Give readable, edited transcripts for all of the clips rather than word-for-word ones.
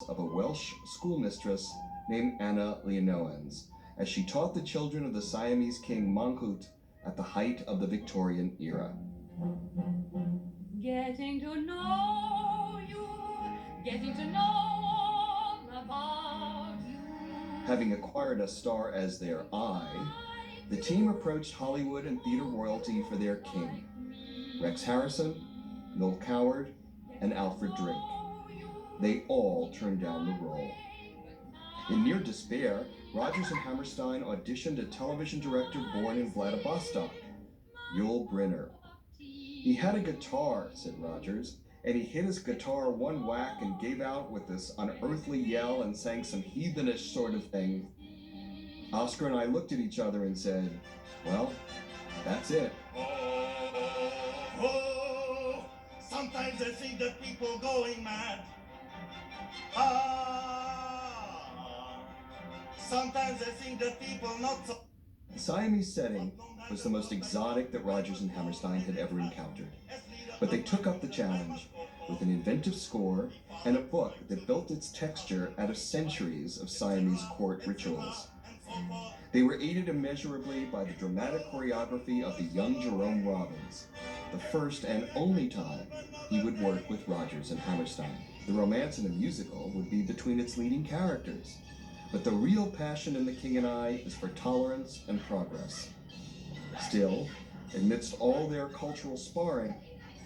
of a Welsh schoolmistress named Anna Leonowens, as she taught the children of the Siamese king Mongkut at the height of the Victorian era. Getting to know you, getting to know all about you. Having acquired a star as their eye, the team approached Hollywood and theater royalty for their king, Rex Harrison, Noel Coward, and Alfred Drake. They all turned down the role. In near despair, Rodgers and Hammerstein auditioned a television director born in Vladivostok, Yul Brynner. "He had a guitar," said Rodgers, "and he hit his guitar one whack and gave out with this unearthly yell and sang some heathenish sort of thing. Oscar and I looked at each other and said, well, that's it." Oh, sometimes I think that people going mad. Sometimes I think that people not so. The Siamese setting was the most exotic that Rodgers and Hammerstein had ever encountered, but they took up the challenge with an inventive score and a book that built its texture out of centuries of Siamese court rituals. They were aided immeasurably by the dramatic choreography of the young Jerome Robbins, the first and only time he would work with Rodgers and Hammerstein. The romance in the musical would be between its leading characters, but the real passion in The King and I is for tolerance and progress. Still, amidst all their cultural sparring,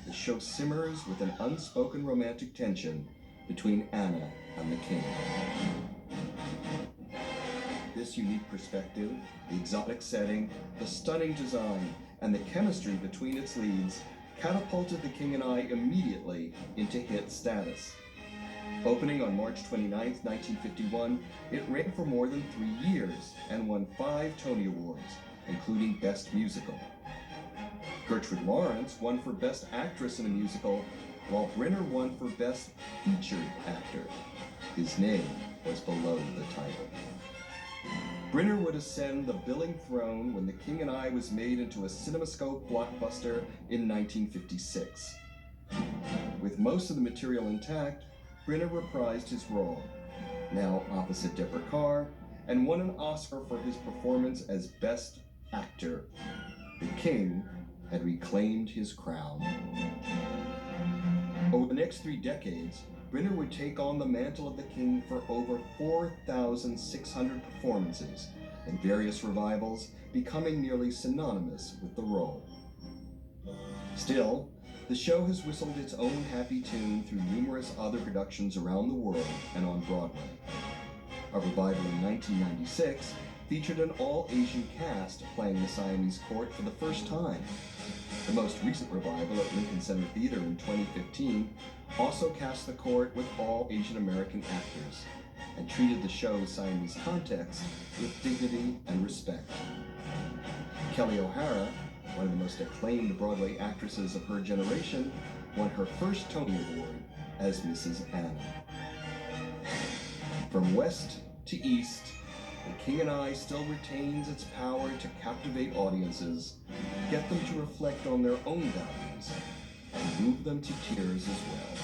the show simmers with an unspoken romantic tension between Anna and the king. This unique perspective, the exotic setting, the stunning design, and the chemistry between its leads catapulted The King and I immediately into hit status. Opening on March 29, 1951, it ran for more than 3 years and won 5 Tony Awards, including Best Musical. Gertrude Lawrence won for Best Actress in a Musical, while Brynner won for Best Featured Actor. His name was below the title. Brynner would ascend the billing throne when The King and I was made into a CinemaScope blockbuster in 1956. With most of the material intact, Brynner reprised his role, now opposite Deborah Kerr, and won an Oscar for his performance as Best Actor. The King had reclaimed his crown. Over the next 3 decades, Brynner would take on the mantle of the king for over 4,600 performances in various revivals, becoming nearly synonymous with the role. Still, the show has whistled its own happy tune through numerous other productions around the world and on Broadway. A revival in 1996 featured an all-Asian cast playing the Siamese court for the first time. The most recent revival at Lincoln Center Theater in 2015 also cast the court with all Asian American actors and treated the show's Siamese context with dignity and respect. Kelly O'Hara, one of the most acclaimed Broadway actresses of her generation, won her first Tony Award as Mrs. Anna. From west to east, The King and I still retains its power to captivate audiences, get them to reflect on their own values, and move them to tears as well.